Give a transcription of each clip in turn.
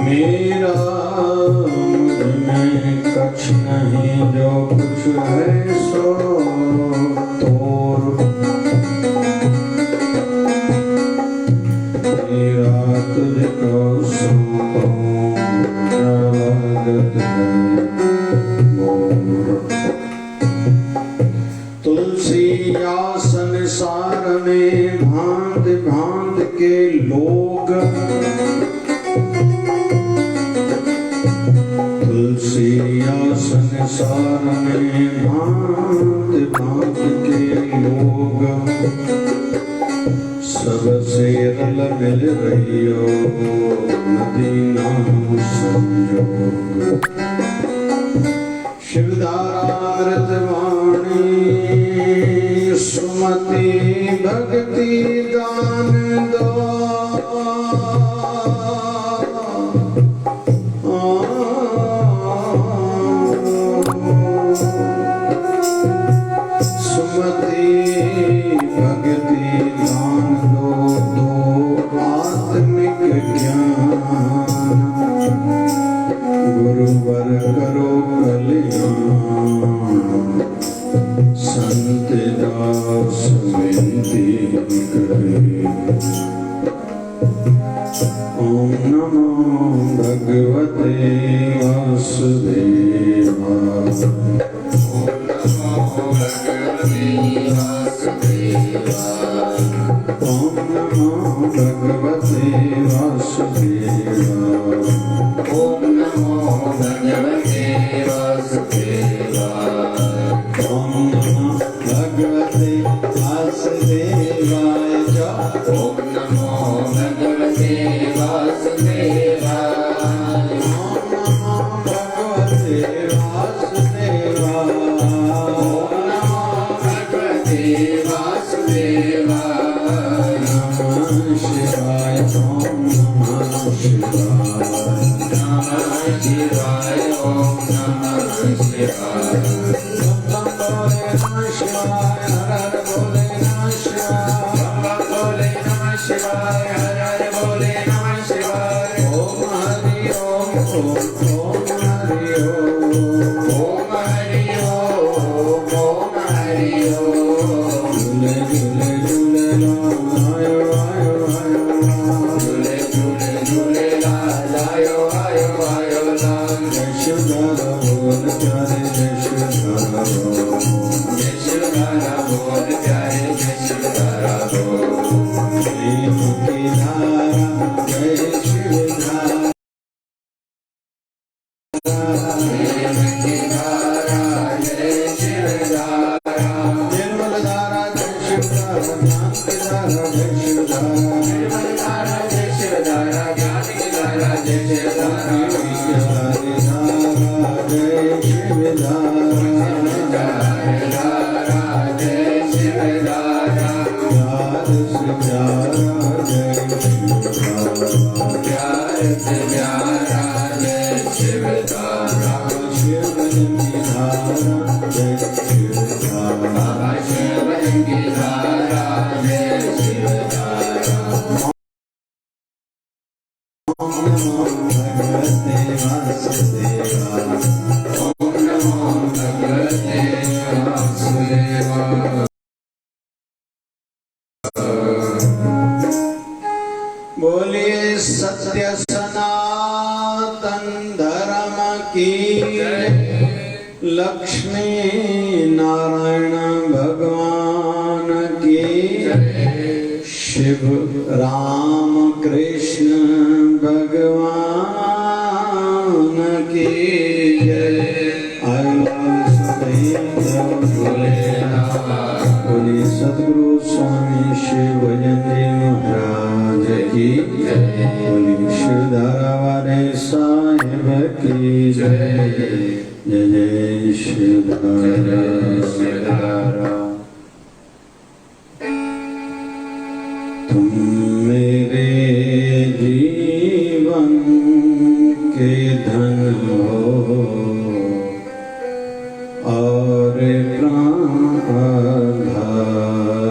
मेरा मुझ में कुछ नहीं, जो कुछ है सो तोर। मेरा तुझको सौंपूं जगत मोर। तुलसी या संसार में भांत भांत के लोग, तुलसी या संसार में भांत भांत के लोग, सबसे रल मिल रही हो नदी नाम संजोग। शिवधारामृत वाणी सुमति भक्ति दान दो। सुमति भक्ति दान दो आत्मिक ज्ञान। गुरुवर करो कल्याण, संत दास विनती करे। ओम नमो भगवते वासुदेवाय। ओम नमो भगवते वासुदेवाय। ओम नमो भगवते वासुदेवाय। ओम नमो भगवते वासुदेवाय। ओम नमो भगवते वासुदेवाय। ओम नमो भगवते वासुदेवाय। ओम नमो भगवते वासुदेवाय। नमः शिवाय। ओम नमः शिवाय। नमः शिवाय। ओम नमः शिवाय। बम बोले नमः शिवाय, हर हर बोले नमः शिवाय। बम बोले नमः शिवाय, हर हर बोले नमः शिवाय। ओम हरि ओम, ओम हरि ओम। ओम हरि ओम, ओम हरि ओम। झूले झूले झूलेलाल आयो आयो आयो लाल। झूले झूले झूलेलाल आयो आयो आयो लाल। यशोदारा बोल प्यारे यशोदारा बोल। यशोदारा बोल प्यारे यशोदारा बोल। प्रेम की धारा जय शिवधारा। प्रेम की धारा जय शिवधारा। निर्मल धारा जय शिवधारा, ज्ञान की धारा जय शिवधारा। निर्मल धारा जय शिवधारा, ज्ञान की धारा जय शिवधारा। धारा जय शिवधारा। धारा जय शिवधारा। प्यार से प्यारा जय शिवधारा। प्यार से प्यारा जय शिवधारा। शिवन की धारा जय शिवधारा। बाबा शिवन की धारा जय शिवधारा। ओम नमो भगवते वासुदेवाय। ओम नमो भगवते वासुदेवाय। बोलिए सत्य सनातन धर्म की जय। लक्ष्मी नारायण भगवान की जय। शिव राम कृष्ण भगवान की जय। आयुलाल सदैव भोलेनाथ। बोलिए सद्गुरु स्वामी शिवयंती महाराज की जय। बोलिए शिवधारा वाले साहिब की जय। जय जय शिवधारा। तुम मेरे जीवन के धन हो और प्राण आधार।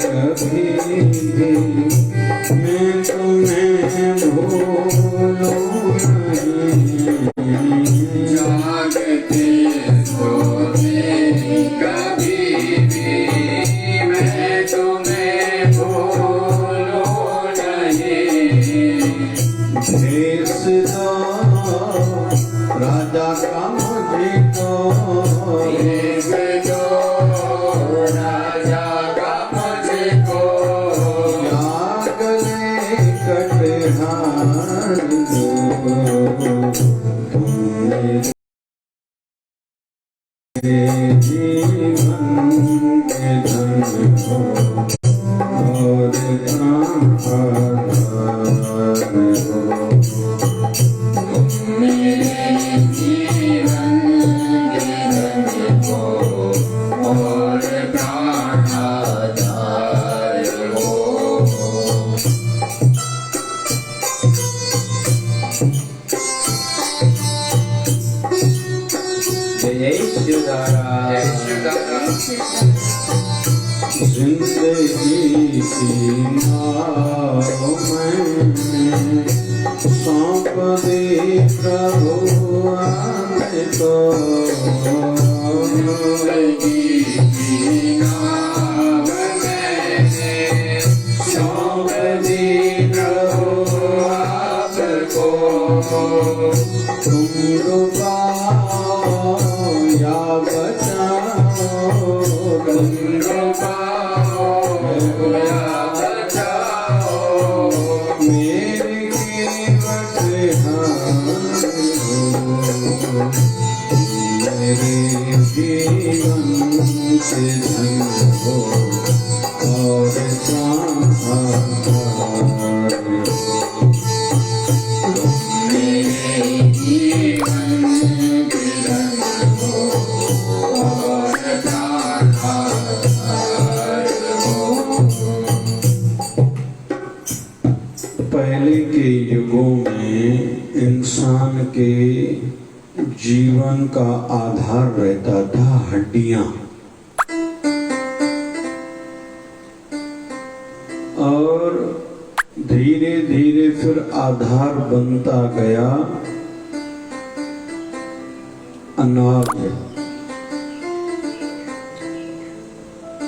कभी भी मैं तुम्हें भूलूं नहीं। जागते सोते कभी भी मैं तुम्हें भूलूं नहीं। भेष दो राजा का मुझको, भेष दो राजा का मुझको, या गले कटिहार दो। तुम मेरे जीवन के धन हो और प्राण आधार हो। मेरे जीवन के धन हो और प्राण आधार हो। जय शिवदारा जय शिवदारा। जिंदगी की नाव में सौंप दे प्रभु आने को। जिंदगी की नाव मैंने सौंप दी प्रभु आपको। तुम डुबाओ या बचाओ, तुम डुबाओ या बचाओ, मेरे कीमत हार हो। मेरे जीवन से धन हो और प्राण आधार हो। मेरे जीवन के धन हो और प्राण आधार हो। पहले के युगों में इंसान के जीवन का आधार रहता था हड्डियां, और धीरे धीरे फिर आधार बनता गया अनाज।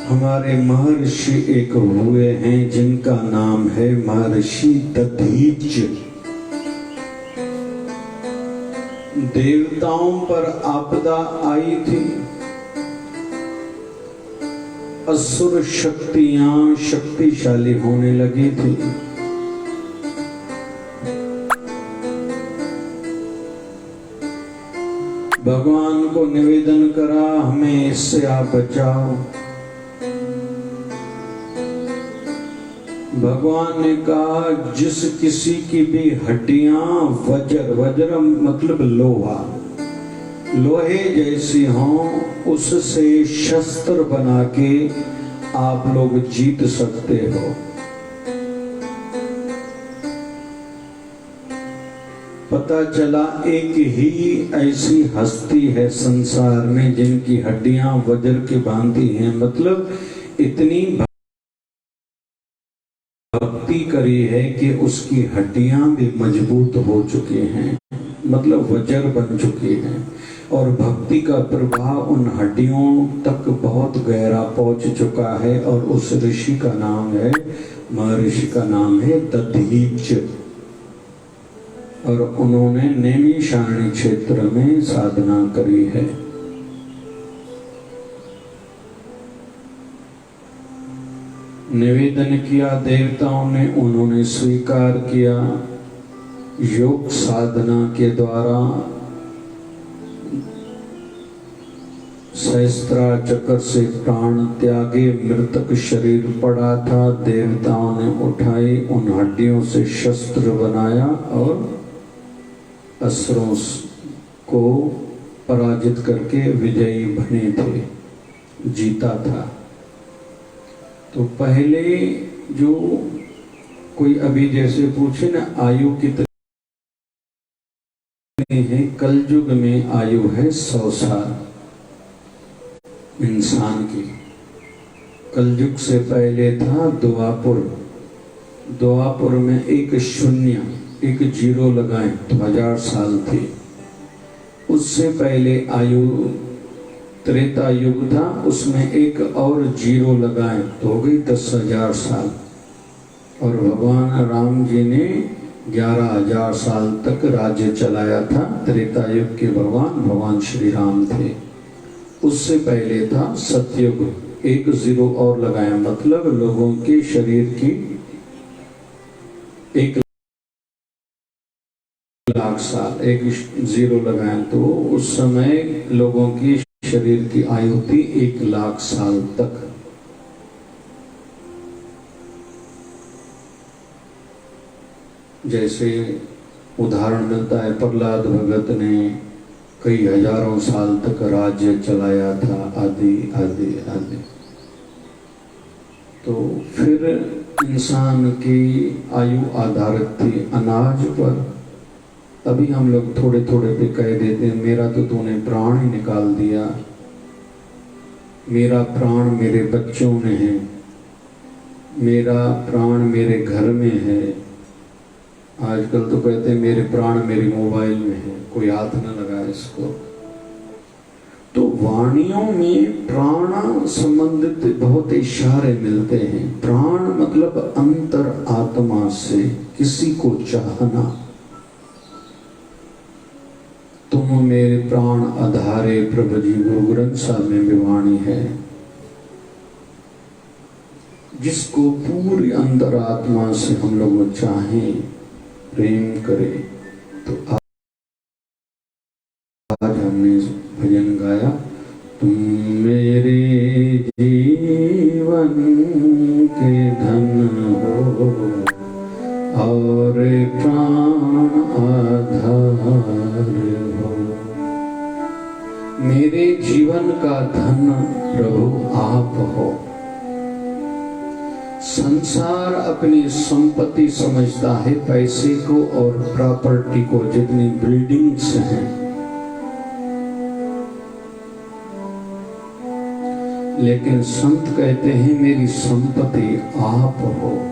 हमारे महर्षि एक हुए हैं जिनका नाम है महर्षि दधीच। देवताओं पर आपदा आई थी, असुर शक्तियां शक्तिशाली होने लगी थी। भगवान को निवेदन करा, हमें इससे आप बचाओ। भगवान ने कहा, जिस किसी की भी हड्डियां वज्र मतलब लोहा, लोहे जैसी हों, उससे शस्त्र बना के आप लोग जीत सकते हो। पता चला एक ही ऐसी हस्ती है संसार में जिनकी हड्डियां वज्र की भांति हैं, मतलब इतनी भक्ति करी है कि उसकी हड्डियां भी मजबूत हो चुकी हैं, मतलब वज्र बन चुकी हैं, और भक्ति का प्रभाव उन हड्डियों तक बहुत गहरा पहुंच चुका है। और उस ऋषि का नाम है, महर्षि का नाम है दधीच, और उन्होंने नैमिषारण्य क्षेत्र में साधना करी है। निवेदन किया देवताओं ने, उन्होंने स्वीकार किया। योग साधना के द्वारा सहस्त्रा चक्र से प्राण त्यागे, मृतक शरीर पड़ा था, देवताओं ने उठाई, उन हड्डियों से शस्त्र बनाया और असुरों को पराजित करके विजयी बने थे, जीता था। तो पहले जो कोई अभी जैसे पूछे ना आयु कितनी है, कलयुग में आयु है 100 साल। इंसान की। कलयुग से पहले था द्वापुर। द्वापुर में एक शून्य, एक जीरो लगाएं तो 1000 साल थी। उससे पहले आयु त्रेता युग था, उसमें एक और जीरो लगाएं तो हो गई 10,000 साल। और भगवान राम जी ने 11,000 साल तक राज्य चलाया था। त्रेता युग के भगवान श्री राम थे। उससे पहले था सतयुग, एक जीरो और लगाया, मतलब लोगों के शरीर की 1,00,000 साल, एक जीरो लगाया तो उस समय लोगों की शरीर की आयु थी 1,00,000 साल तक। जैसे उदाहरण मिलता है, प्रहलाद भगत ने कई हजारों साल तक राज्य चलाया था, आदि आदि आदि। तो फिर इंसान की आयु आधारित थी अनाज पर। अभी हम लोग थोड़े थोड़े पे कह देते हैं, मेरा तो तूने प्राण ही निकाल दिया, मेरा प्राण मेरे बच्चों में है, मेरा प्राण मेरे घर में है। आजकल तो कहते हैं मेरे प्राण मेरे मोबाइल में है, कोई हाथ न लगाए इसको। तो वाणियों में प्राण संबंधित बहुत इशारे मिलते हैं। प्राण मतलब अंतर आत्मा से किसी को चाहना। तुम मेरे प्राण आधारे प्रभु जी, गुरु ग्रंथ साहब में भी वाणी है। जिसको पूरी अंतर आत्मा से हम लोग चाहें, प्रेम करें, तो आज हमने भजन गाया, तुम मेरे जीवन के धन हो और प्राण आधार हो। मेरे जीवन का धन प्रभु आप हो। संसार अपनी संपत्ति समझता है, पैसे को और प्रॉपर्टी को, जितनी बिल्डिंग्स हैं। लेकिन संत कहते हैं मेरी संपत्ति आप हो।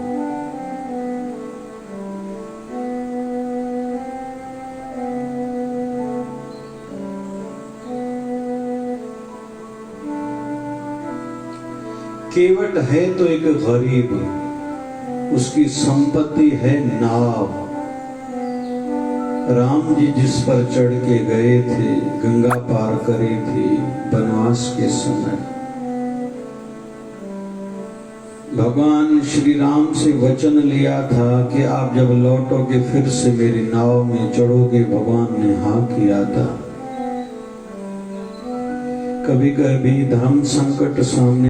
केवट है तो एक गरीब, उसकी संपत्ति है नाव। राम जी जिस पर चढ़ के गए थे, गंगा पार करी थी वनवास के समय। भगवान श्री राम से वचन लिया था कि आप जब लौटोगे फिर से मेरी नाव में चढ़ोगे। भगवान ने हाँ किया था। कभी कभी धर्म संकट सामने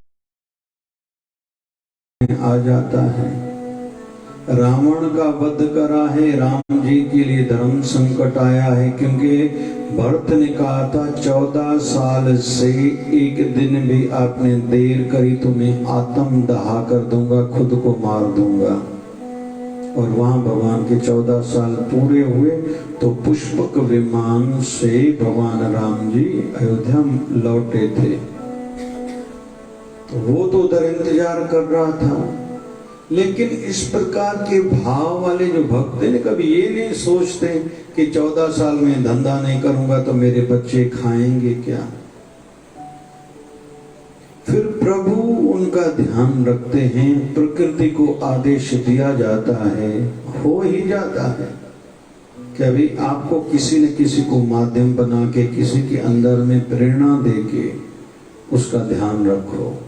आ जाता है। रावण का वध करा है, राम जी के लिए धर्म संकट आया है, क्योंकि भरत ने कहा था 14 साल से एक दिन भी आपने देर करी तो मैं आत्म दहा कर दूंगा, खुद को मार दूंगा। और वहां भगवान के 14 साल पूरे हुए तो पुष्पक विमान से भगवान राम जी अयोध्या लौटे थे। तो वो तो उधर इंतजार कर रहा था। लेकिन इस प्रकार के भाव वाले जो भक्त हैं, कभी ये नहीं सोचते कि 14 साल में धंधा नहीं करूंगा तो मेरे बच्चे खाएंगे क्या। फिर प्रभु उनका ध्यान रखते हैं। प्रकृति को आदेश दिया जाता है, हो ही जाता है कि अभी आपको किसी न किसी को माध्यम बना के, किसी के अंदर में प्रेरणा दे के उसका ध्यान रखो।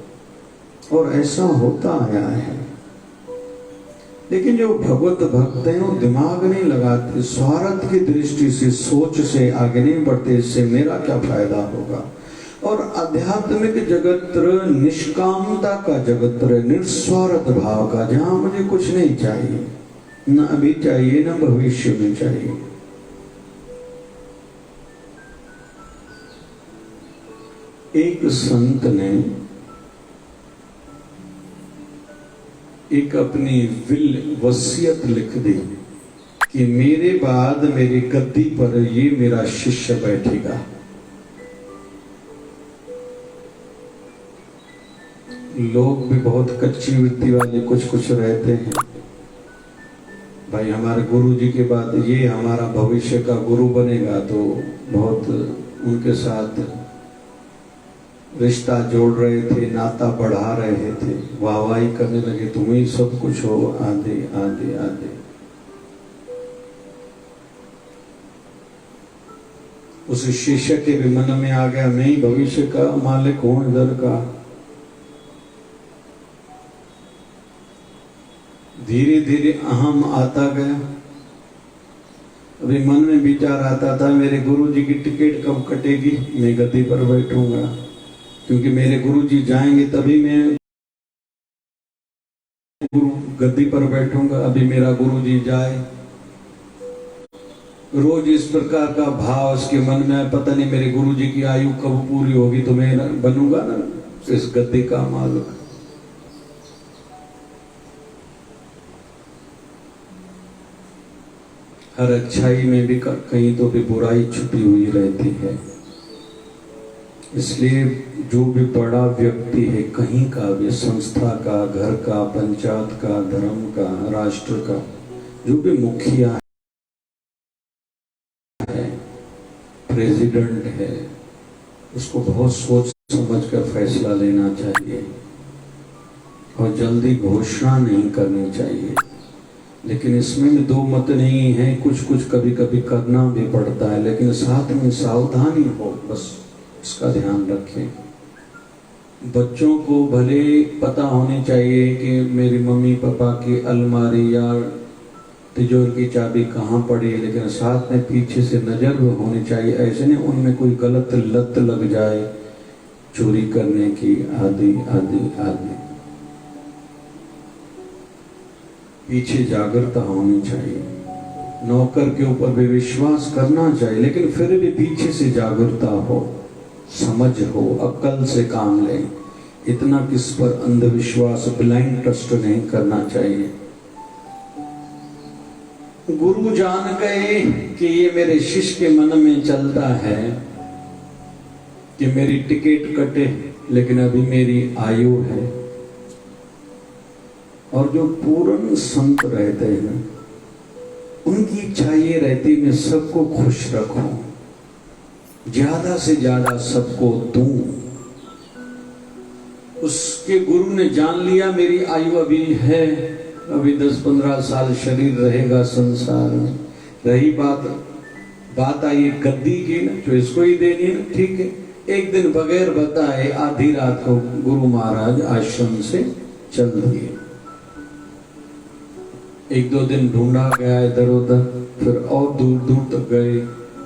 और ऐसा होता आया है। लेकिन जो भगवत भक्त हैं वो दिमाग नहीं लगाते, स्वार्थ की दृष्टि से, सोच से आगे नहीं बढ़ते, इससे मेरा क्या फायदा होगा। और आध्यात्मिक जगत निष्कामता का जगत, निस्वार्थ भाव का, जहां मुझे कुछ नहीं चाहिए, न अभी चाहिए न भविष्य में चाहिए। एक संत ने एक अपनी विल वसीयत लिख दी कि मेरे बाद मेरी गद्दी पर ये मेरा शिष्य बैठेगा। लोग भी बहुत कच्ची वृत्ति वाले कुछ कुछ रहते हैं। भाई हमारे गुरु जी के बाद ये हमारा भविष्य का गुरु बनेगा, तो बहुत उनके साथ रिश्ता जोड़ रहे थे, नाता बढ़ा रहे थे, वाहवाही करने लगे, तुम्हें सब कुछ हो, आदि आदि आदि। उस शिष्य के भी मन में आ गया, मैं ही भविष्य का मालिक हूं इधर का। धीरे धीरे अहम आता गया। अभी मन में विचार आता था, मेरे गुरु जी की टिकट कब कटेगी, मैं गद्दी पर बैठूंगा, क्योंकि मेरे गुरु जी जाएंगे तभी मैं गुरु गद्दी पर बैठूंगा। अभी मेरा गुरु जी जाए, रोज इस प्रकार का भाव उसके मन में, पता नहीं मेरे गुरु जी की आयु कब पूरी होगी तो मैं बनूंगा ना इस गद्दी का मालिक। हर अच्छाई में भी कहीं तो भी बुराई छुपी हुई रहती है। इसलिए जो भी बड़ा व्यक्ति है, कहीं का भी, संस्था का, घर का, पंचायत का, धर्म का, राष्ट्र का, जो भी मुखिया है, प्रेसिडेंट है, उसको बहुत सोच समझ कर फैसला लेना चाहिए और जल्दी घोषणा नहीं करनी चाहिए। लेकिन इसमें भी दो मत नहीं है, कुछ कुछ कभी कभी करना भी पड़ता है, लेकिन साथ में सावधानी हो, बस इसका ध्यान रखें। बच्चों को भले पता होनी चाहिए कि मेरी मम्मी पापा की अलमारी या तिजोरी की चाबी कहाँ पड़ी है, लेकिन साथ में पीछे से नजर भी होनी चाहिए, ऐसे नहीं उनमें कोई गलत लत लग जाए चोरी करने की, आदि आदि आदि। पीछे जागरूकता होनी चाहिए। नौकर के ऊपर भी विश्वास करना चाहिए, लेकिन फिर भी पीछे से जागरूकता हो, समझ हो, अक्ल से काम लें। इतना किस पर अंधविश्वास, ब्लाइंड ट्रस्ट नहीं करना चाहिए। गुरु जान गए कि ये मेरे शिष्य के मन में चलता है कि मेरी टिकट कटे, लेकिन अभी मेरी आयु है। और जो पूर्ण संत रहते हैं उनकी इच्छा ये रहती मैं सबको खुश रखूं, ज्यादा से ज्यादा सबको दूं। उसके गुरु ने जान लिया मेरी आयु अभी है, अभी 10-15 साल शरीर रहेगा संसार में। रही बात आई गद्दी की ना, जो इसको ही देनी है, ठीक है। एक दिन बगैर बताए आधी रात को गुरु महाराज आश्रम से चल दिए। 1-2 दिन ढूंढा गया इधर उधर, फिर और दूर दूर तक गए,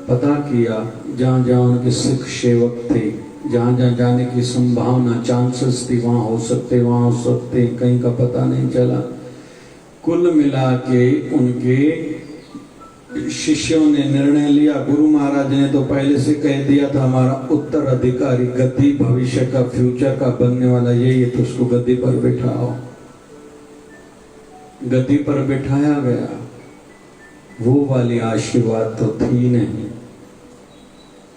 पता किया जहाँ जहाँ उनके सिख सेवक थे, जहाँ जहाँ जाने की संभावना, चांसेस थी, वहाँ हो सकते, कहीं का पता नहीं चला। कुल मिला के उनके शिष्यों ने निर्णय लिया, गुरु महाराज ने तो पहले से कह दिया था हमारा उत्तराधिकारी गद्दी भविष्य का, फ्यूचर का बनने वाला यही है, तो उसको गद्दी पर बिठाओ। गद्दी पर बिठाया गया। वो वाली आशीर्वाद तो थी नहीं।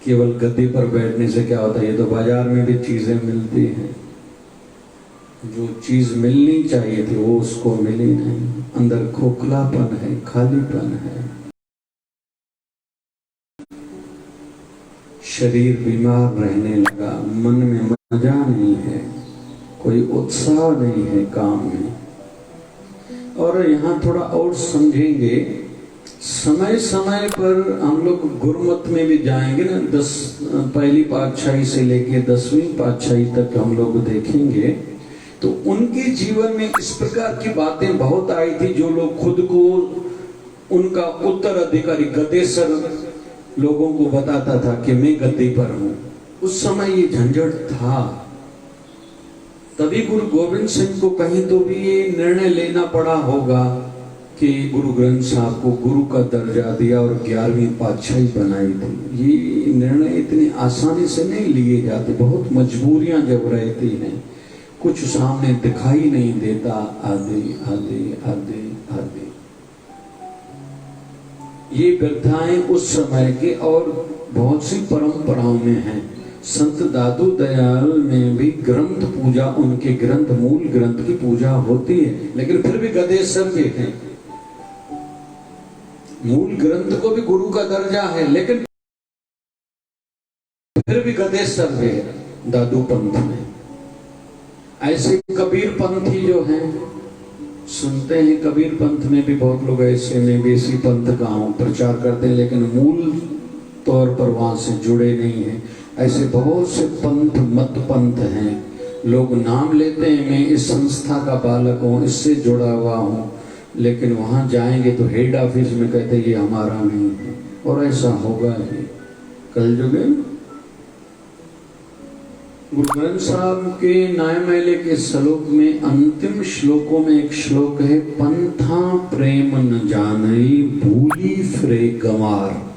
केवल गद्दी पर बैठने से क्या होता है, ये तो बाजार में भी चीजें मिलती हैं, जो चीज मिलनी चाहिए थी वो उसको मिली नहीं। अंदर खोखलापन है, खालीपन है, शरीर बीमार रहने लगा, मन में मजा नहीं है, कोई उत्साह नहीं है काम में। और यहाँ थोड़ा और समझेंगे, समय समय पर हम लोग गुरुमत में भी जाएंगे ना, पहली पातशाही से लेके 10वीं पातशाही तक हम लोग देखेंगे, तो उनके जीवन में इस प्रकार की बातें बहुत आई थी, जो लोग खुद को उनका उत्तराधिकारी गद्देसर लोगों को बताता था कि मैं गद्दी पर हूं। उस समय ये झंझट था। तभी गुरु गोविंद सिंह को कहीं तो भी ये निर्णय लेना पड़ा होगा कि गुरु ग्रंथ साहब को गुरु का दर्जा दिया और 11वीं पातशाही बनाई थी। ये निर्णय इतनी आसानी से नहीं लिए जाते, बहुत मजबूरियां जब रहती हैं, कुछ सामने दिखाई नहीं देता, आदि आदि आदि आदि। ये प्रथाएं उस समय के और बहुत सी परंपराओं में हैं। संत दादू दयाल में भी ग्रंथ पूजा, उनके ग्रंथ, मूल ग्रंथ की पूजा होती है, लेकिन फिर भी गदेश्वर भी हैं। मूल ग्रंथ को भी गुरु का दर्जा है, लेकिन फिर भी गदेश्वर भी है दादू पंथ में। ऐसे कबीर पंथी जो हैं, सुनते हैं कबीर पंथ में भी बहुत लोग ऐसे में भी इसी पंथ का प्रचार करते हैं, लेकिन मूल तौर पर वहां से जुड़े नहीं हैं। ऐसे बहुत से पंथ, मत पंथ हैं, लोग नाम लेते हैं मैं इस संस्था का बालक हूँ, इससे जुड़ा हुआ हूँ, लेकिन वहां जाएंगे तो हेड ऑफिस में कहते ये हमारा नहीं है, और ऐसा होगा ही कलयुग में। गुरु ग्रंथ साहब के न्यायमैले के श्लोक में, अंतिम श्लोकों में एक श्लोक है, पंथा प्रेम न जानई भूली फ्रे गंवार।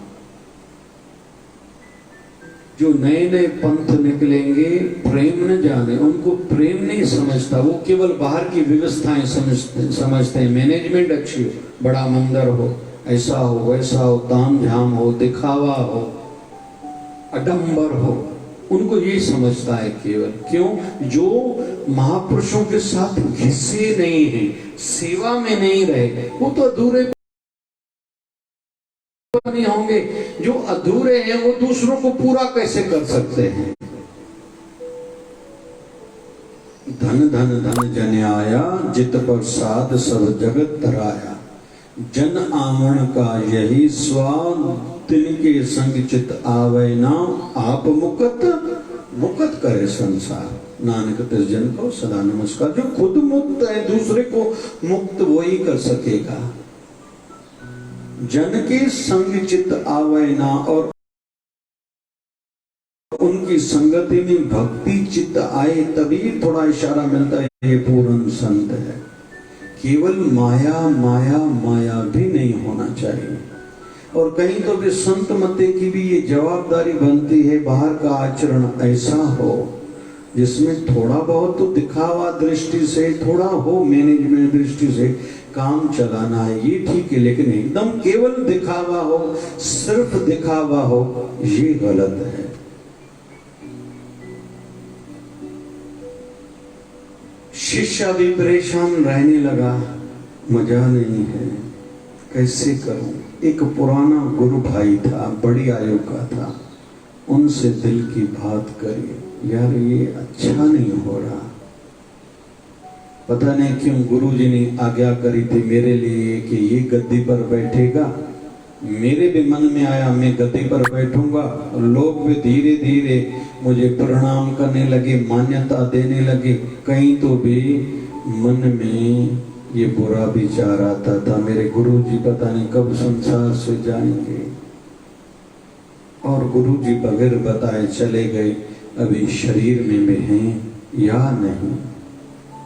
जो नए नए पंथ निकलेंगे प्रेम न जाने, उनको प्रेम नहीं समझता, वो केवल बाहर की व्यवस्थाएं समझते हैं। मैनेजमेंट अच्छी हो, बड़ा मंदिर हो, ऐसा हो वैसा हो, ताम झाम हो, दिखावा हो, आडंबर हो, उनको यही समझता है केवल। क्यों? जो महापुरुषों के साथ घिसे नहीं है, सेवा में नहीं रहे, वो तो अधूरे नहीं होंगे। जो अधूरे हैं वो दूसरों को पूरा कैसे कर सकते हैं? धन धन धन जन आया, जित प्रसाद सब जगत तराया। जन आमण का यही स्वाद, तिनके संग चित आवे ना। आप मुकत मुकत करे संसार, नानक तिस जन को सदा नमस्कार। जो खुद मुक्त है, दूसरे को मुक्त वही कर सकेगा। जन के संग चित आवे ना, और उनकी संगति में भक्ति चित्त आए, तभी थोड़ा इशारा मिलता है ये पूर्ण संत है। केवल माया माया माया भी नहीं होना चाहिए। और कहीं तो भी संत मते की भी ये जवाबदारी बनती है, बाहर का आचरण ऐसा हो जिसमें थोड़ा बहुत तो दिखावा दृष्टि से, थोड़ा हो मैनेजमेंट दृष्टि से काम चलाना है, ये ठीक है, लेकिन एकदम केवल दिखावा हो, सिर्फ दिखावा हो, ये गलत है। शिष्य भी परेशान रहने लगा, मजा नहीं है, कैसे करूं। एक पुराना गुरु भाई था, बड़ी आयु का था, उनसे दिल की बात करिए, यार ये अच्छा नहीं हो रहा। पता नहीं क्यों गुरुजी ने आज्ञा करी थी मेरे लिए कि ये गद्दी पर बैठेगा। मेरे भी मन में आया मैं गद्दी पर बैठूंगा, और लोग भी धीरे धीरे मुझे प्रणाम करने लगे, मान्यता देने लगे। कहीं तो भी मन में ये बुरा विचार आता था, मेरे गुरुजी पता नहीं कब संसार से जाएंगे। और गुरुजी बगैर बताए चले गए, अभी शरीर में भी हैं या नहीं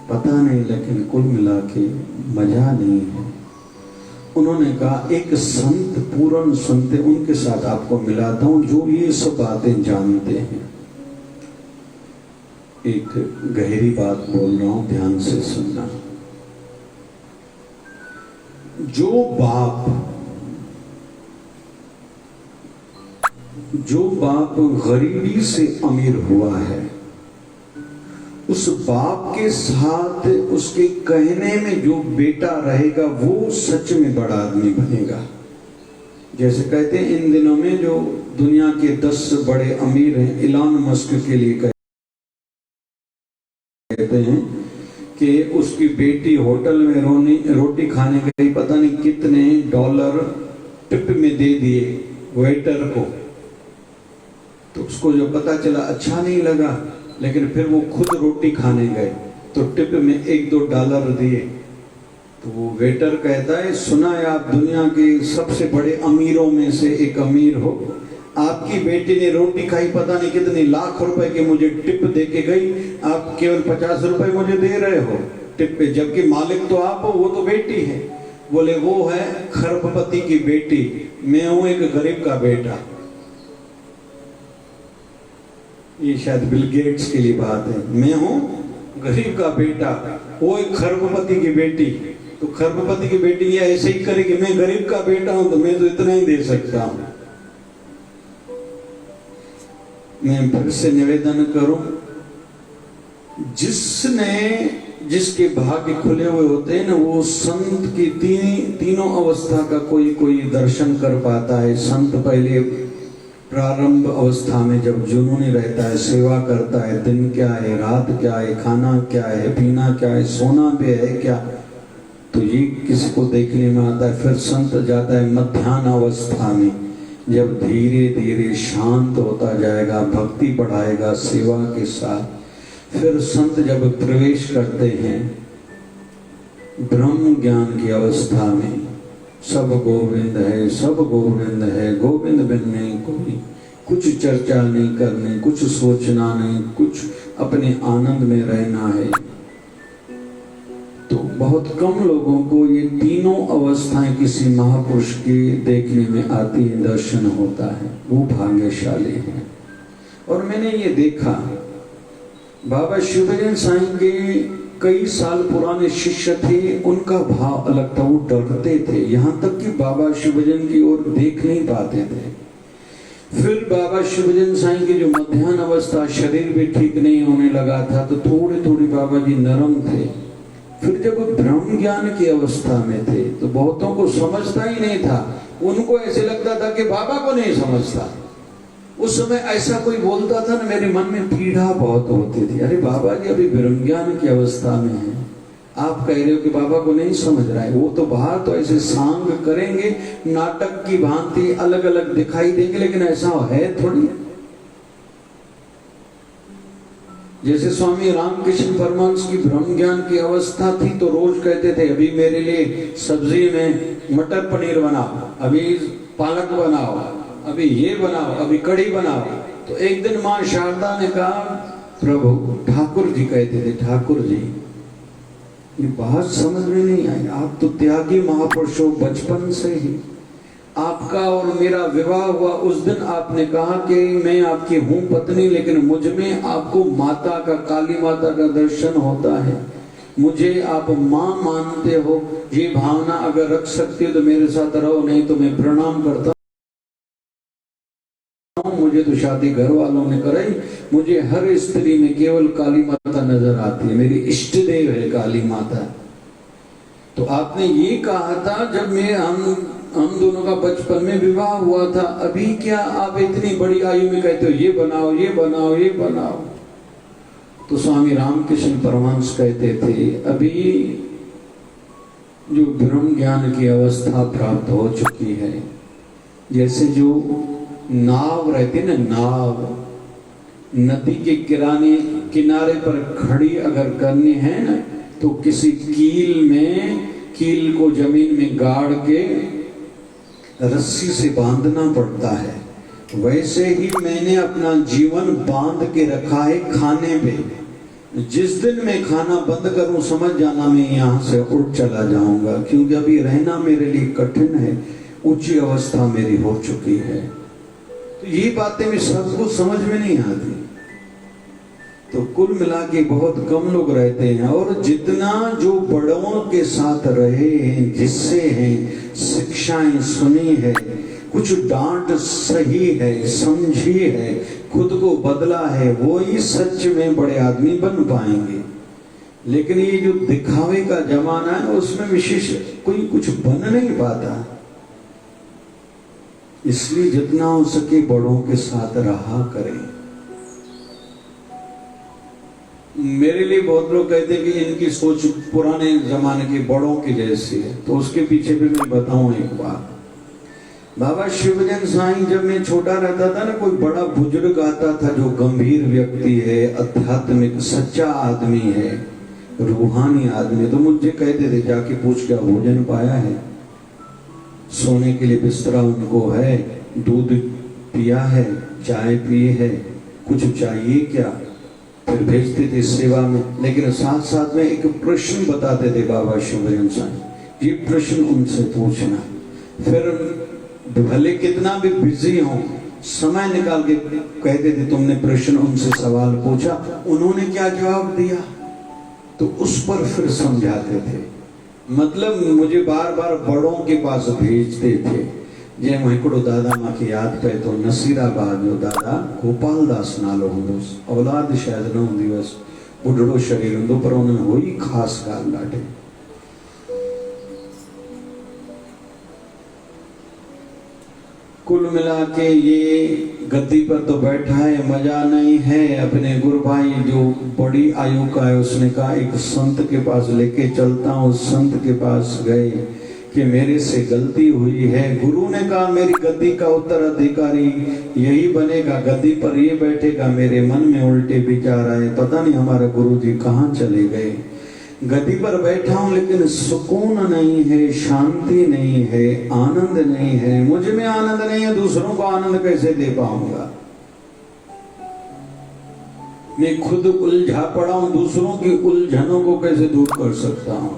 पता नहीं, लेकिन कुल मिला के मजा नहीं है। उन्होंने कहा एक संत, पूर्ण संत, उनके साथ आपको मिलाता हूं जो ये सब बातें जानते हैं। एक गहरी बात बोल रहा हूं, ध्यान से सुनना। जो बाप गरीबी से अमीर हुआ है, उस बाप के साथ उसके कहने में जो बेटा रहेगा वो सच में बड़ा आदमी बनेगा। जैसे कहते हैं इन दिनों में जो दुनिया के 10 बड़े अमीर हैं, इलॉन मस्क के लिए कहते हैं कि उसकी बेटी होटल में रोटी खाने गई, पता नहीं कितने डॉलर टिप में दे दिए वेटर को। तो उसको जो पता चला अच्छा नहीं लगा, लेकिन फिर वो खुद रोटी खाने गए तो टिप में $1-2 दिए। तो वो वेटर कहता है सुना है आप दुनिया के सबसे बड़े अमीरों में से एक अमीर हो, आपकी बेटी ने रोटी खाई, पता नहीं कितने लाख रुपए की मुझे टिप दे के गई, आप केवल 50 रुपए मुझे दे रहे हो टिप पे, जबकि मालिक तो आप हो, वो तो बेटी है। बोले वो है खरबपति की बेटी, मैं हूं एक गरीब का बेटा। ये शायद बिल गेट्स के लिए बात है, मैं हूं गरीब का बेटा, वो एक खरबपति की बेटी। तो खरबपति की बेटी ये ऐसे ही करेगी, मैं गरीब का बेटा हूं तो मैं तो इतना ही दे सकता हूं। मैं फिर से निवेदन करूं, जिसके भाग्य खुले हुए होते हैं ना, वो संत की तीनों अवस्था का कोई दर्शन कर पाता है। संत पहले प्रारंभ अवस्था में जब जुनूनी रहता है, सेवा करता है, दिन क्या है, रात क्या है, खाना क्या है, पीना क्या है, सोना भी है क्या, तो ये किसी को देखने में आता है। फिर संत जाता है मध्याह्न अवस्था में, जब धीरे धीरे शांत होता जाएगा, भक्ति बढ़ाएगा सेवा के साथ। फिर संत जब प्रवेश करते हैं ब्रह्म ज्ञान की अवस्था में, सब गोविंद है, सब गोविंद है, गोविंद बिन नहीं कोई, कुछ चर्चा नहीं करनी, कुछ सोचना नहीं, कुछ अपने आनंद में रहना है। तो बहुत कम लोगों को ये तीनों अवस्थाएं किसी महापुरुष के देखने में आती है, दर्शन होता है, वो भाग्यशाली है। और मैंने ये देखा, बाबा शिवभजन साईं के कई साल पुराने शिष्य थे, उनका भाव अलग था, वो डरते थे, यहाँ तक कि बाबा शिवभजन की ओर देख नहीं पाते थे। फिर बाबा शिवभजन साईं की जो मध्याह्न अवस्था, शरीर भी ठीक नहीं होने लगा था, तो थोड़े थोड़े बाबा जी नरम थे। फिर जब ब्रह्म ज्ञान की अवस्था में थे तो बहुतों को समझता ही नहीं था, उनको ऐसे लगता था कि बाबा को नहीं समझता। उस समय ऐसा कोई बोलता था ना, मेरे मन में पीड़ा बहुत होती थी, अरे बाबा जी अभी ब्रह्म ज्ञान की अवस्था में है, आप कह रहे हो कि बाबा को नहीं समझ रहा है। वो तो बाहर तो ऐसे सांग करेंगे, नाटक की भांति अलग अलग दिखाई देंगे, लेकिन ऐसा है थोड़ी। जैसे स्वामी रामकृष्ण परमहंस की ब्रह्म ज्ञान की अवस्था थी, तो रोज कहते थे अभी मेरे लिए सब्जी में मटर पनीर बनाओ, अभी पालक बनाओ, अभी ये बनाओ, अभी कढ़ी बनाओ। तो एक दिन माँ शारदा ने कहा, प्रभु, ठाकुर जी कहते थे, ठाकुर जी ये बात समझ में नहीं आई, आप तो त्यागी महापुरुष हो, बचपन से ही आपका और मेरा विवाह हुआ, उस दिन आपने कहा कि मैं आपकी हूं पत्नी, लेकिन मुझ में आपको माता का, काली माता का दर्शन होता है, मुझे आप माँ मानते हो। ये भावना अगर रख सकते हो तो मेरे साथ रहो, नहीं तो मैं प्रणाम करता हूँ। मुझे तो शादी घर वालों ने कराई, मुझे हर स्त्री में केवल काली माता नजर आती है, मेरी इष्ट देव है काली माता। तो आपने ये कहा था जब मैं हम दोनों का बचपन में विवाह हुआ था, अभी क्या आप इतनी बड़ी आयु में कहते हो ये बनाओ, ये बनाओ, ये बनाओ। तो स्वामी रामकृष्ण परमहंस कहते थे, अभी जो ब्रह्म ज्ञान की अवस्था प्राप्त हो चुकी है, जैसे जो नाव रहती है ना, नाव नदी के किनारे पर खड़ी अगर करनी है ना, तो किसी कील को जमीन में गाड़ के रस्सी से बांधना पड़ता है। वैसे ही मैंने अपना जीवन बांध के रखा है खाने पे। जिस दिन मैं खाना बंद करूं, समझ जाना मैं यहाँ से उठ चला जाऊंगा, क्योंकि अभी रहना मेरे लिए कठिन है, ऊंची अवस्था मेरी हो चुकी है। तो ये बातें भी सबको समझ में नहीं आती। तो कुल मिला के बहुत कम लोग रहते हैं, और जितना जो बड़ों के साथ रहे हैं, जिससे हैं शिक्षाएं सुनी है, कुछ डांट सही है, समझी है, खुद को बदला है, वो ही सच में बड़े आदमी बन पाएंगे। लेकिन ये जो दिखावे का जमाना है, उसमें विशेष कोई कुछ बन नहीं पाता। इसलिए जितना हो सके बड़ों के साथ रहा करें। मेरे लिए बहुत लोग कहते हैं कि इनकी सोच पुराने जमाने के बड़ों की जैसी है, तो उसके पीछे भी मैं बताऊं एक बात। बाबा शिवभजन साईं जब मैं छोटा रहता था ना, कोई बड़ा बुजुर्ग आता था जो गंभीर व्यक्ति है, आध्यात्मिक सच्चा आदमी है, रूहानी आदमी, तो मुझे कहते थे जाके पूछ क्या भोजन पाया है, सोने के लिए बिस्तरा उनको है, दूध पिया है, चाय पी है, कुछ चाहिए क्या, फिर भेजते थे सेवा में। लेकिन साथ साथ में एक प्रश्न बताते थे बाबा शिवभजन साईं, ये प्रश्न उनसे पूछना। फिर भले कितना भी बिजी हो, समय निकाल के कहते थे तुमने प्रश्न उनसे सवाल पूछा, उन्होंने क्या जवाब दिया, तो उस पर फिर समझाते थे। मतलब मुझे बार बार बड़ों के पास भेजते थे, जे हिकिड़ो दादा मूंखे यादि पए थो, नसीराबाद जो दादा गोपाल दास नालो हूंदुसि, औलाद शायदि न हूंदी हुअसि, ॿुढड़ो शरीर हूंदो, पर हुन में हुई ख़ासि ॻाल्हि ॾाढी। कुल मिला के ये गद्दी पर तो बैठा है, मजा नहीं है। अपने गुरु भाई जो बड़ी आयु का है, उसने कहा एक संत के पास लेके चलता हूँ। उस संत के पास गए कि मेरे से गलती हुई है। गुरु ने कहा मेरी गद्दी का उत्तराधिकारी यही बनेगा, गद्दी पर ये बैठेगा। मेरे मन में उल्टे विचार आए, पता नहीं हमारे गुरु जी कहाँ चले गए। गद्दी पर बैठा हूं लेकिन सुकून नहीं है, शांति नहीं है, आनंद नहीं है। मुझ में आनंद नहीं है, दूसरों को आनंद कैसे दे पाऊंगा। मैं खुद उलझा पड़ा हूं, दूसरों की उलझनों को कैसे दूर कर सकता हूं।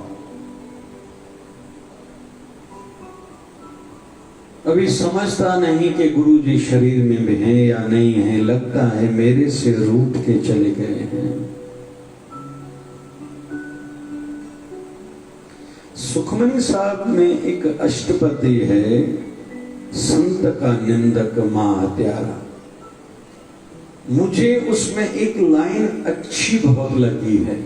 अभी समझता नहीं कि गुरु जी शरीर में भी हैं या नहीं है। लगता है मेरे से रूठ के चले गए हैं। सुखमनी साहब में एक अष्टपदी है, संत का निंदक महात्यारा। मुझे उसमें एक लाइन अच्छी बहुत लगी है,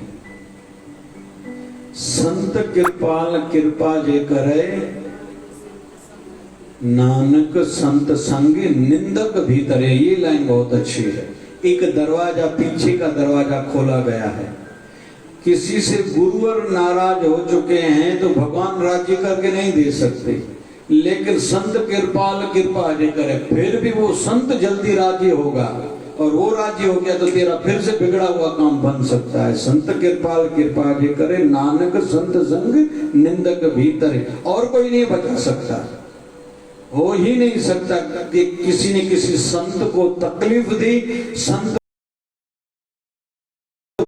संत कृपाल कृपा जे करे, नानक संत संग निंदक भीतरे। ये लाइन बहुत अच्छी है। एक दरवाजा, पीछे का दरवाजा खोला गया है। किसी से गुरुवर नाराज हो चुके हैं तो भगवान राज्य करके नहीं दे सकते, लेकिन संत कृपाल कृपा जे करे, फिर भी वो संत जल्दी राजी होगा, और वो राजी हो गया तो तेरा फिर से बिगड़ा हुआ काम बन सकता है। संत कृपाल कृपा जे करे, नानक संत संग निंदक भीतर। और कोई नहीं बचा सकता, हो ही नहीं सकता कि किसी ने किसी संत को तकलीफ दी, संत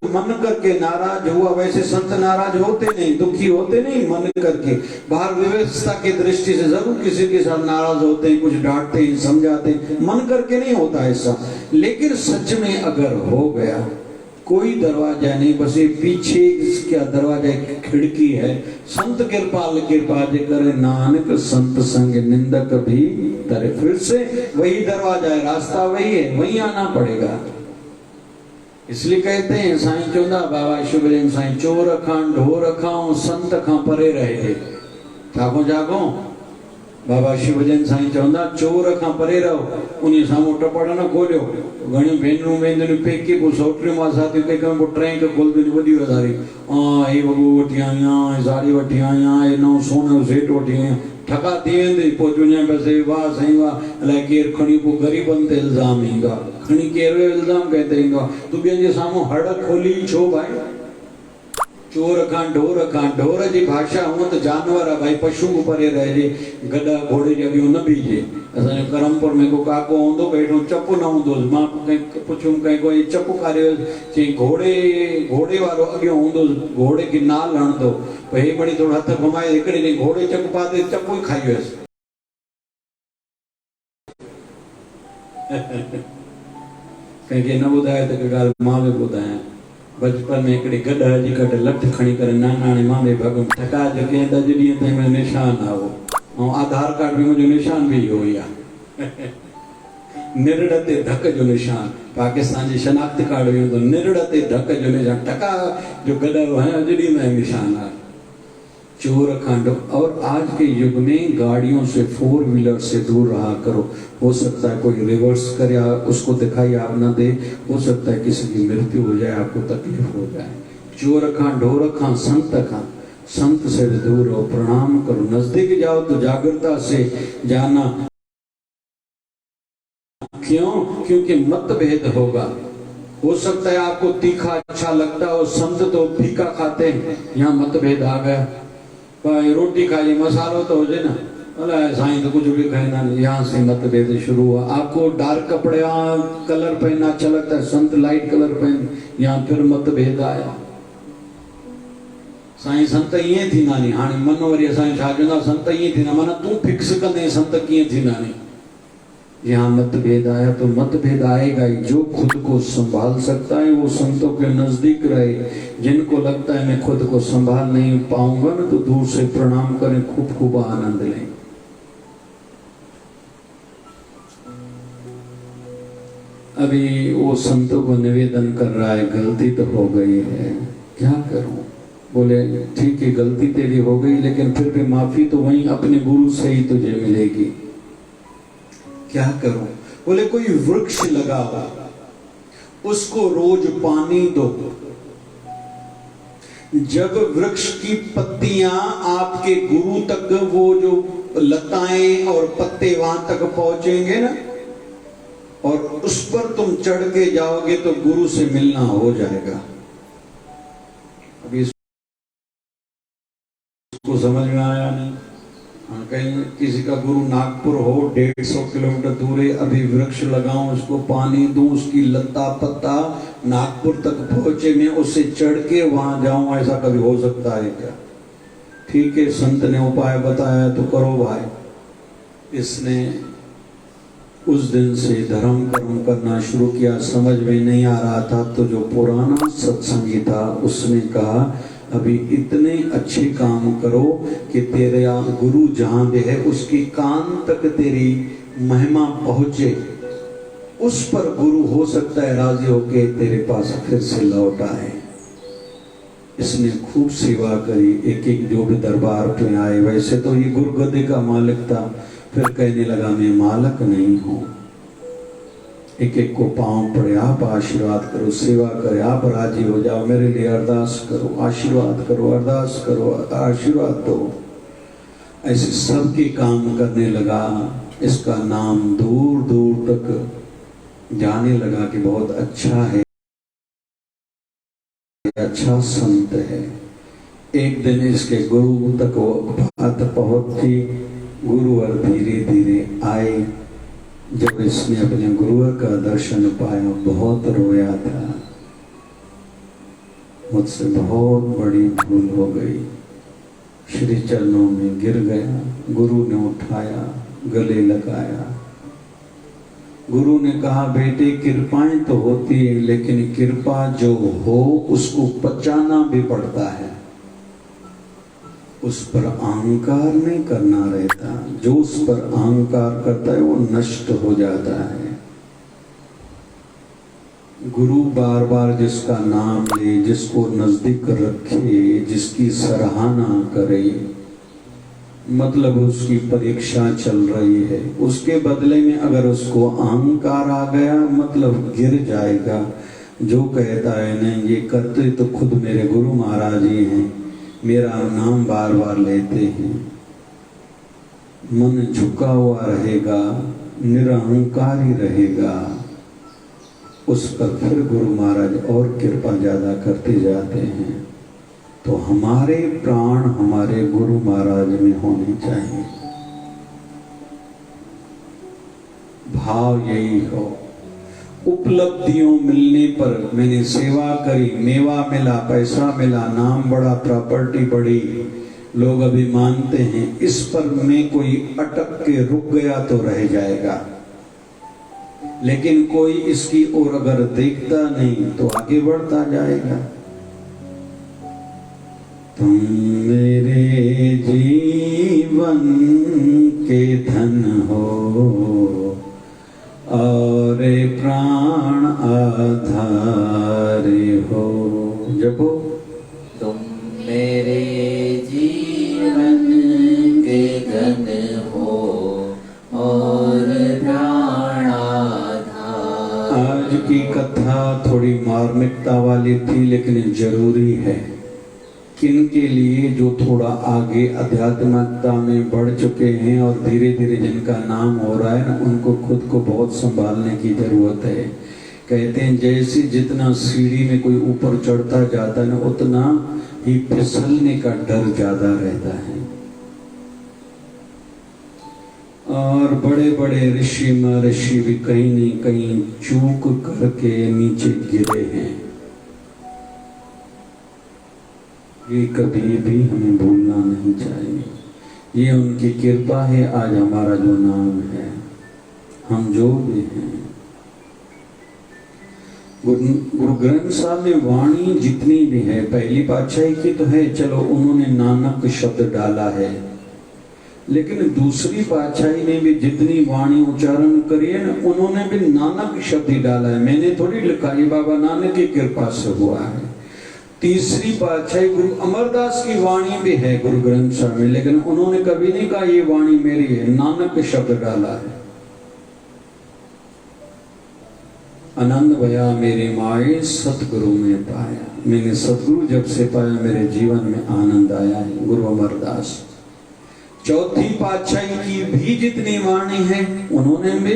मन करके नाराज हुआ। वैसे संत नाराज होते नहीं, दुखी होते नहीं, मन करके। बाहर व्यवस्था की दृष्टि से जरूर किसी के साथ नाराज होते हैं, कुछ डांटते हैं, समझाते हैं, मन करके नहीं होता ऐसा। लेकिन सच में अगर हो गया, कोई दरवाजा नहीं, बस ये पीछे इसका दरवाजा एक खिड़की है। संत कृपाल कृपा जे करे, नानक संत संग निंदक भी तरे। फिर से वही दरवाजा है, रास्ता वही है, वही आना पड़ेगा। इसलिए कहते हैं साईं चौंदा बाबा शिवलिंग साईं, चोर खां ढोर खां संत खां परे रहे। जागो जागो बाबा शिवजन साईं चवंदा, चोर खां परे रहो। उन साम्हूं टपड़ न खोलियो। घणियूं भेनरूं वेंदियूं पेके पोइ सोटियूं मां साथी पेके में पोइ ट्रैंक खोलंदियूं वॾी वधारी, हे वॻो वठी आई आहियां, साड़ी वठी आई आहियां, हे नओं सोन जो सेट वठी आई आहियां। ठका थी वेंदी, पोइ चवंदा बसि वाह साईं वाह, अलाए केरु खणी पोइ ग़रीबनि ते इल्ज़ाम ईंदो आहे। खणी केरु इल्ज़ाम कंहिं ते ईंदो आहे? तूं ॿियनि जे साम्हूं हड़ खोली छो भाई? चोर खां ढोर खां, ढोर जी भाषा हूअं त जानवर आहे भाई, पशु को परे रहिजे, गॾा घोड़े जे अॻियां न बीजे। असांजे करमपुर में को काको हूंदो, हेठो चप न हूंदोसि। मां कंहिं पुछियुमि कंहिं कोई चप कारियो, चई घोड़े वारो अॻियां हूंदोसि, घोड़े खे नाल हणंदो। पोइ हे वरी थोरो हथ घुमाए हिकिड़े ॾींहुं घोड़े चप पाते चप ई खाई वियसि। कंहिंखे न ॿुधाए त ॻाल्हि मां बि ॿुधायां। बचपन में हिकिड़ी गॾ जी कट लठ खणी करे नानाणे मां बि भॻम ठका जो कंहिं अॼु ॾींहं ताईं मुंहिंजो निशान आहे उहो, ऐं आधार कार्ड बि मुंहिंजो निशान बि इहो ई आहे। निरड़ ते धक जो निशान, पाकिस्तान जी शनाख्ती कार्ड बि हूंदो, निरड़ ते धक जो निशान, टका जो गॾ है अॼु ॾींहं ताईं निशान आहे। चोर खंड। और आज के युग में गाड़ियों से, 4 व्हीलर से दूर रहा करो। हो सकता है कोई रिवर्स करे, उसको दिखाई आप न दे, हो सकता है किसी की मृत्यु हो जाए, आपको तकलीफ हो जाए। चोर खां ढोर खां संत खां, संत से दूर रहो, प्रणाम करो। नजदीक जाओ तो जागृता से जाना। क्यों? क्योंकि मतभेद होगा। हो सकता है आपको तीखा अच्छा लगता हो, संत तो फीका खाते हैं, यहाँ मतभेद आ गया। रोटी खाइए, मसालो तो हो जाए ना, अरे साईं तो कुछ भी खाए ना, यहाँ से मतभेद शुरू हुआ। आपको डार्क कपड़े कलर पहनना अच्छा लगता है, संत लाइट कलर पहन, यहाँ फिर मतभेद आया। साईं संत इएं थींदा नी, हाणे मन वरी असांजो छा चवंदा, संत इएं थींदा, माना तूं फिक्स कंदे संत कीअं थींदा नी। यहाँ मतभेद आया तो मतभेद आएगा ही। जो खुद को संभाल सकता है वो संतों के नजदीक रहे। जिनको लगता है मैं खुद को संभाल नहीं पाऊंगा ना, तो दूर से प्रणाम करें, खूब खूब आनंद लें। अभी वो संतों को निवेदन कर रहा है, गलती तो हो गई है, क्या करूं? बोले ठीक है, गलती तेरी हो गई, लेकिन फिर भी माफी तो वहीं अपने गुरु से ही तुझे मिलेगी। क्या करूं? बोले कोई वृक्ष लगाओ, उसको रोज पानी दो। जब वृक्ष की पत्तियां आपके गुरु तक, वो जो लताएं और पत्ते वहां तक पहुंचेंगे ना, और उस पर तुम चढ़ के जाओगे तो गुरु से मिलना हो जाएगा। अभी इसको समझ में आया नहीं? कहीं किसी का गुरु नागपुर हो, 150 किलोमीटर दूर है, अभी वृक्ष लगाऊं, उसको पानी दूं, उसकी लता पत्ता नागपुर तक पहुंचे, मैं उससे चढ़ के वहां जाऊं, ऐसा कभी हो सकता है क्या? ठीक है, संत ने उपाय बताया तो करो भाई। इसने उस दिन से धर्म कर्म करना शुरू किया। समझ में नहीं आ रहा था तो जो पुराना सत्संगी था उसने कहा अभी इतने अच्छे काम करो कि तेरा गुरु जहां भी है उसकी कान तक तेरी महिमा पहुंचे, उस पर गुरु हो सकता है राजी होके तेरे पास फिर से लौट आए। इसने खूब सेवा करी, एक एक जो भी दरबार पे आए। वैसे तो ये गुरुगद्दी का मालिक था, फिर कहने लगा मैं मालिक नहीं हूं। एक एक को पांव पड़े, आप आशीर्वाद करो, सेवा करे, आप राजी हो जाओ, मेरे लिए अरदास करो, आशीर्वाद करो, अरदास करो, आशीर्वाद दो। ऐसे सबके काम करने लगा। इसका नाम दूर दूर तक जाने लगा कि बहुत अच्छा है, अच्छा संत है। एक दिन इसके गुरु तक वो बात पहुंची। गुरु और धीरे धीरे आए। जब इसने अपने गुरु का दर्शन पाया बहुत रोया था, मुझसे बहुत बड़ी भूल हो गई। श्री चरणों में गिर गया। गुरु ने उठाया, गले लगाया। गुरु ने कहा बेटे कृपाएं तो होती है, लेकिन कृपा जो हो उसको पचाना भी पड़ता है, उस पर अहंकार नहीं करना रहता। जो उस पर अहंकार करता है वो नष्ट हो जाता है। गुरु बार बार जिसका नाम ले, जिसको नजदीक रखे, जिसकी सराहना करे, मतलब उसकी परीक्षा चल रही है, उसके बदले में अगर उसको अहंकार आ गया मतलब गिर जाएगा। जो कहता है नहीं ये करते तो खुद मेरे गुरु महाराज ही हैं, मेरा नाम बार बार लेते हैं, मन झुका हुआ रहेगा, निरहंकारी रहेगा, उस पर फिर गुरु महाराज और कृपा ज्यादा करते जाते हैं। तो हमारे प्राण हमारे गुरु महाराज में होने चाहिए। भाव यही हो। उपलब्धियों मिलने पर मैंने सेवा करी, मेवा मिला, पैसा मिला, नाम बढ़ा, प्रॉपर्टी बढ़ी, लोग अभी मानते हैं, इस पर में कोई अटक के रुक गया तो रह जाएगा। लेकिन कोई इसकी ओर अगर देखता नहीं तो आगे बढ़ता जाएगा। तुम मेरे जीवन के धन हो और प्राण आधार हो। जपो। तुम मेरे जीवन के धन हो और प्राण आधार। आज की कथा थोड़ी मार्मिकता वाली थी, लेकिन जरूरी है। किन के लिए जो थोड़ा आगे अध्यात्मिकता में बढ़ चुके हैं और धीरे धीरे जिनका नाम हो रहा है ना, उनको खुद को बहुत संभालने की जरूरत है। कहते हैं जैसे जितना सीढ़ी में कोई ऊपर चढ़ता जाता है ना, उतना ही फिसलने का डर ज्यादा रहता है। और बड़े बड़े ऋषि महर्षि भी कहीं न कहीं चूक करके नीचे गिरे हैं। ये कभी भी हमें भूलना नहीं चाहिए। ये उनकी कृपा है, आज हमारा जो नाम है, हम जो भी हैं। गुरु ग्रंथ साहब में वाणी जितनी भी है, पहली पातशाही की तो है, चलो उन्होंने नानक शब्द डाला है, लेकिन दूसरी पातशाही ने भी जितनी वाणी उच्चारण करी है ना, उन्होंने भी नानक शब्द ही डाला है। मैंने थोड़ी लिखा, ये बाबा नानक की कृपा से हुआ है। तीसरी पातशाही गुरु अमरदास की वाणी भी है गुरु ग्रंथ साहिब में, लेकिन उन्होंने कभी नहीं कहा ये वाणी मेरी है, नानक शब्द डाला है। आनंद भया मेरी माए सतगुरु में पाया, मैंने सतगुरु जब से पाया मेरे जीवन में आनंद आया है। गुरु अमरदास। चौथी पातशाही की भी जितनी वाणी है उन्होंने भी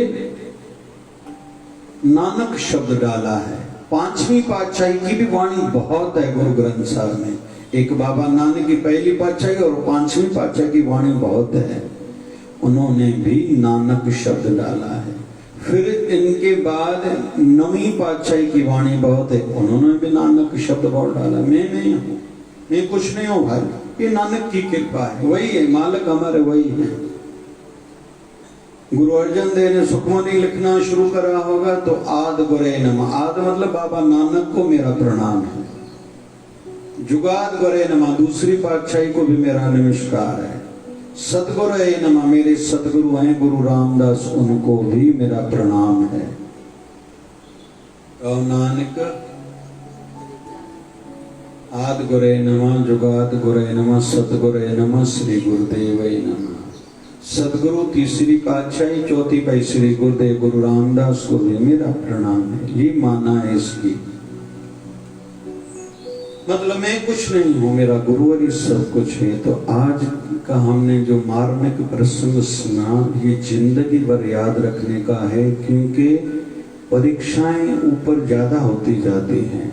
नानक शब्द डाला है। पांचवी पातशाही की भी वाणी बहुत है गुरु ग्रंथ साहिब में। एक बाबा नानक की पहली पातशाही और पांचवी पातशाही की वाणी बहुत है, उन्होंने भी नानक शब्द डाला है। फिर इनके बाद नवीं पातशाही की वाणी बहुत है, उन्होंने भी नानक शब्द बहुत डाला। मैं नहीं हूं, मैं कुछ नहीं हूं भाई, ये नानक की कृपा है, वही है मालिक हमारे, वही है। गुरु अर्जन देव ने सुखमनी लिखना शुरू करा होगा तो आद गुरे नमः, आद मतलब बाबा नानक को मेरा प्रणाम है। जुगाद गुरे नमः, दूसरी पातशाही को भी मेरा नमस्कार है। सतगुरु नमः, मेरे सतगुरु हैं गुरु रामदास, उनको भी मेरा प्रणाम है। और नानक आद गुरे नमः, जुगाद गुरे नमः, सतगुरे नमः, श्री गुरुदेव नमः। सतगुरु तीसरी पातशाही, चौथी पाई श्री गुरुदेव गुरु रामदास को भी मेरा प्रणाम है। ये माना है इसकी, मतलब मैं कुछ नहीं हूं, मेरा गुरुवर ही सब कुछ है। तो आज का हमने जो मार्मिक प्रसंग सुना, ये जिंदगी भर याद रखने का है, क्योंकि परीक्षाएं ऊपर ज्यादा होती जाती हैं,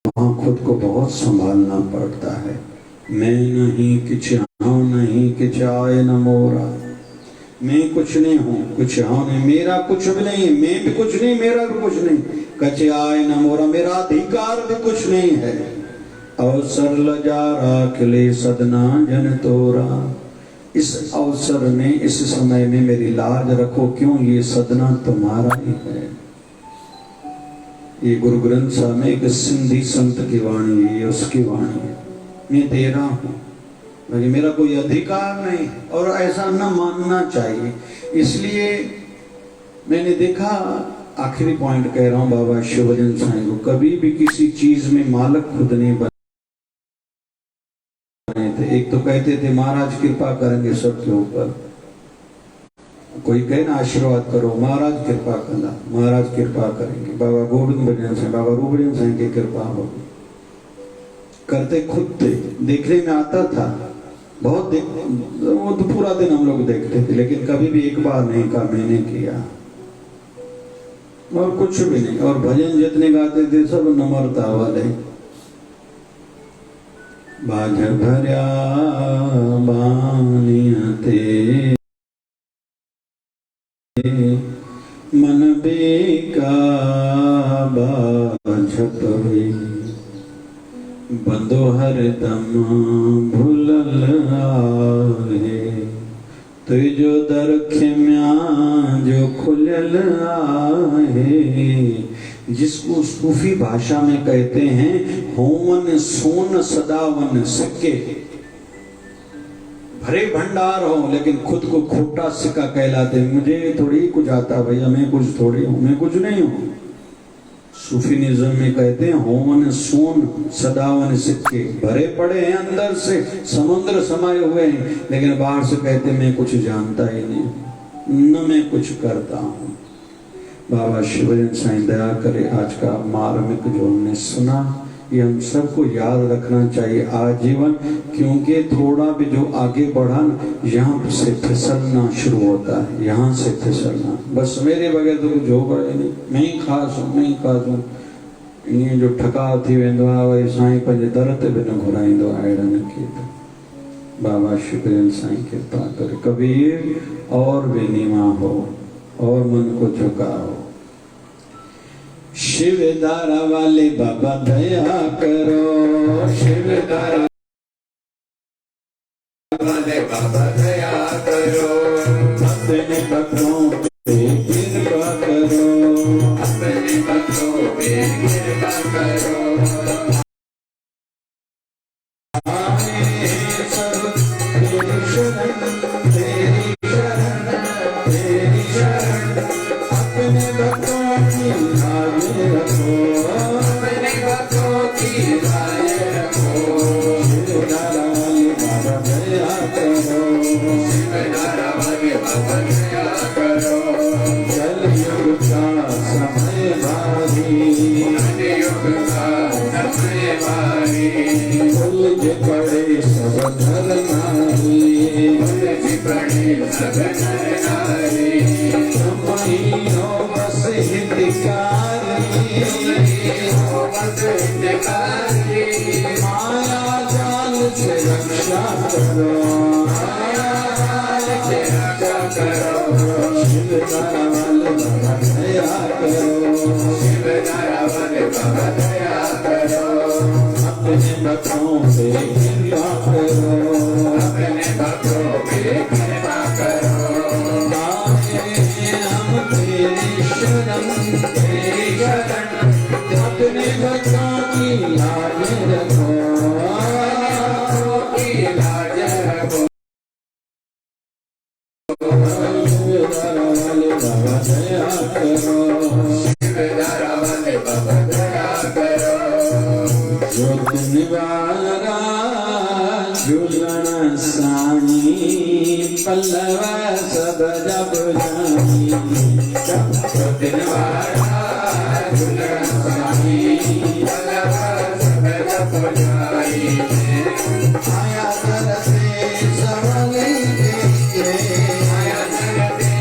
वहां खुद को बहुत संभालना पड़ता है। मैं नहीं किछ हूं, नहीं किछ आए न मोरा, मैं कुछ नहीं हूं, कुछ हूं नहीं, मेरा कुछ भी नहीं, मैं भी कुछ नहीं, मेरा भी कुछ नहीं। कचे आए न मोरा, मेरा अधिकार भी कुछ नहीं है। अवसर लजा राख ले सदना जन तोरा, इस अवसर में, इस समय में मेरी लाज रखो, क्यों ये सदना तुम्हारा ही है। ये गुरु ग्रंथ साहिब में एक सिंधी संत की वाणी है, उसकी वाणी है। मैं दे रहा हूं, लेकिन मेरा कोई अधिकार नहीं, और ऐसा न मानना चाहिए। इसलिए मैंने देखा, आखिरी पॉइंट कह रहा हूं बाबा शिवभजन साईं को, कभी भी किसी चीज में मालक खुद नहीं बने थे। एक तो कहते थे महाराज कृपा करेंगे सबके ऊपर, कोई कहे ना आशीर्वाद करो, महाराज कृपा करना, महाराज कृपा करेंगे। बाबा गोविंद भजन साईं, बाबा रूपभजन साईं की कृपा होगी, करते खुद थे, देखने में आता था बहुत, वो तो पूरा दिन हम लोग देखते थे, लेकिन कभी भी एक बार नहीं कहा मैंने किया, और कुछ भी नहीं। और भजन जितने गाते थे सब नम्रता वाले। बाझ भर्या बानियते मन बेका बाझपवे, बंदो हरदम भूलल आहे, तुझो दर खेम्या जो खुलल आहे। जिसको सूफी भाषा में कहते हैं होमन सोन सदावन सिक्के, भरे भंडार हो लेकिन खुद को खोटा सिक्का कहलाते। मुझे थोड़ी कुछ आता भैया, मैं कुछ थोड़ी हूं, मैं कुछ नहीं हूं। सूफीनिज्म में कहते हैं होमन सोन सदावन सिक्के, भरे पड़े हैं अंदर से, समुद्र समाये हुए हैं, लेकिन बाहर से कहते मैं कुछ जानता ही नहीं, न मैं कुछ करता हूं। बाबा शिवभजन साईं दया करे, आज का मार्मिक जो हमने सुना ये हम सबको याद रखना चाहिए आजीवन, क्योंकि थोड़ा भी जो आगे बढ़ा यहाँ से फिसलना शुरू होता है, यहाँ से फिसलना। बस मेरे बगैर तो कुछ होगा ही नहीं, मैं ही खास हूँ, मैं ही खास हूँ। ये जो ठकाव थी वेंदो आहे, वरी साईं पंहिंजे दर ते बि न घुराईंदो आहे, अहिड़नि खे। बाबा शिवभजन साईं कृपा करे, कबीर और भी नीवा हो और मन को झुकाओ। शिवदारा वाले बाबा दया करो, शिवदारा वाले बाबा दया करो, अपने भक्तों पे कृपा करो, अपने भक्तों पे कृपा करो। आए सब उलझ पड़े सब नर नारी, तुम्हींनो बस हितकारी, माया जाल से रक्षा करो, शिव नारावल बाबा दया करो, अपने भक्तों पे कृपा करो, हम तेरी शरण, अपने भक्तों की लाज रखो, ज्योत निवारा झूलण साई, पल्लव सब जब जानी, ज्योत निवारा झूलण साई, पल्लव सब जब जाई, आया दर से सवली देखे, आया दर से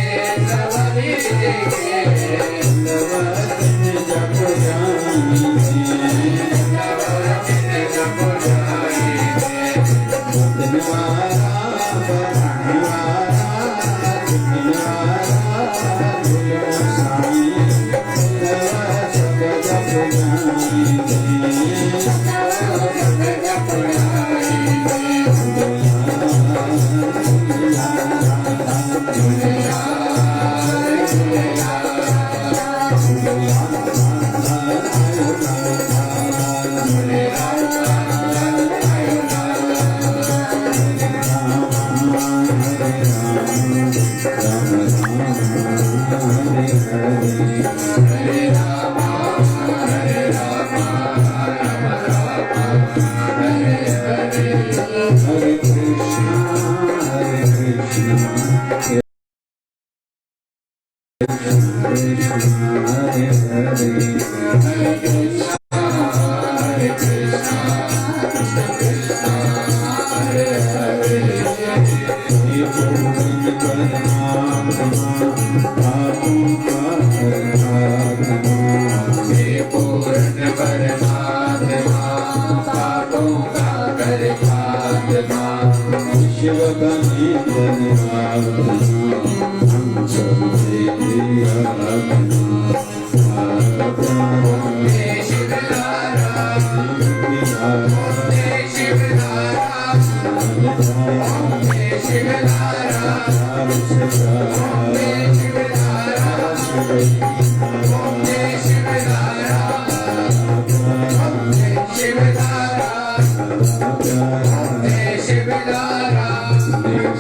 सवली देखे, पल्लव जब जानी,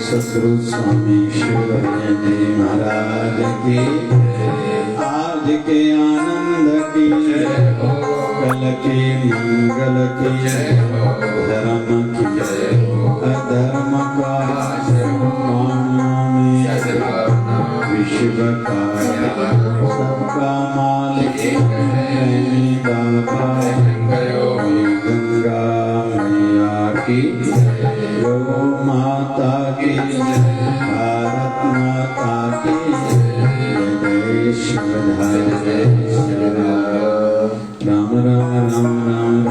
सतगुरु स्वामी शिवानंद महाराज की आज के आनंद की, कल के मंगल की, धर्म की अधर्म का विश्व का सबका मालिक बाबा गंगा मैया की, गौ माता की, भारत माता की, जय श्री राम राम राम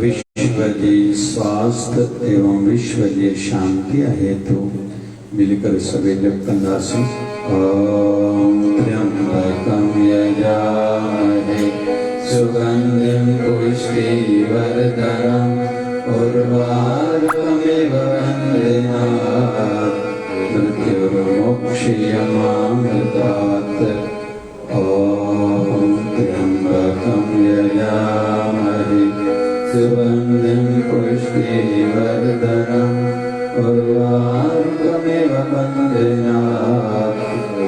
विश्वजीय स्वास्थ्य एवं विश्वजीय शांति हेतु मिलकर सभी जप कंधा से ओम त्र्यंबकं यजामहे सुगंधिं पुष्टिवर्धनम् उर्वारुकमिव वन्देनात् मृत्युर्मोक्षयमामृतात् ओम त्र्यंबकं यजामहे सुगंधिं पुष्टि बन्धनात्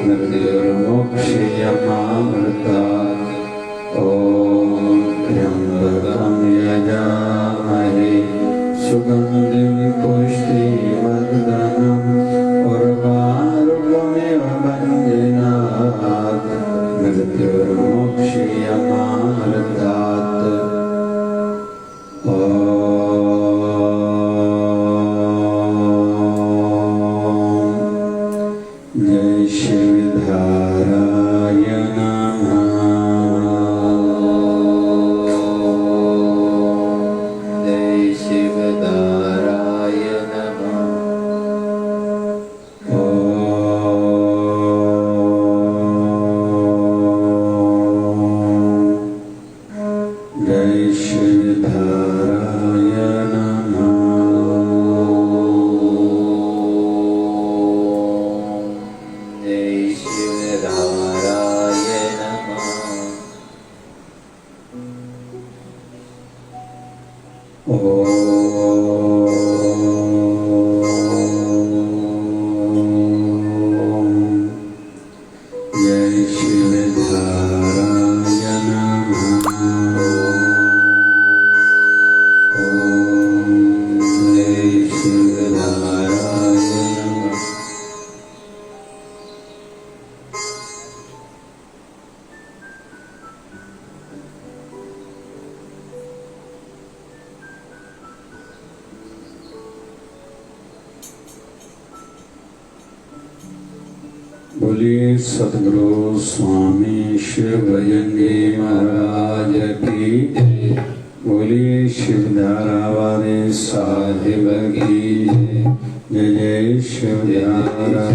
मृत्युर्मोक्षयमामृतात् ॐ त्र्यम्बकं यजामहे सुगन्धिं पुष्टिवर्धनम् उर्वारुकमिव बन्धनात् मृत्युर्मोक्षयमामृतात् जय शिवधाराय नमः। जय शिवधाराय नमः। जय शिवधाराय नमः। जय शिवधाराय नमः। जय शिवधाराय नमः। जय शिवधाराय नमः। बोलिए सतगुरु स्वामी शिवभजंगी महाराज की जय। बोलिए शिवधारा वाले साहिब की जय। जय जय शिवधारा।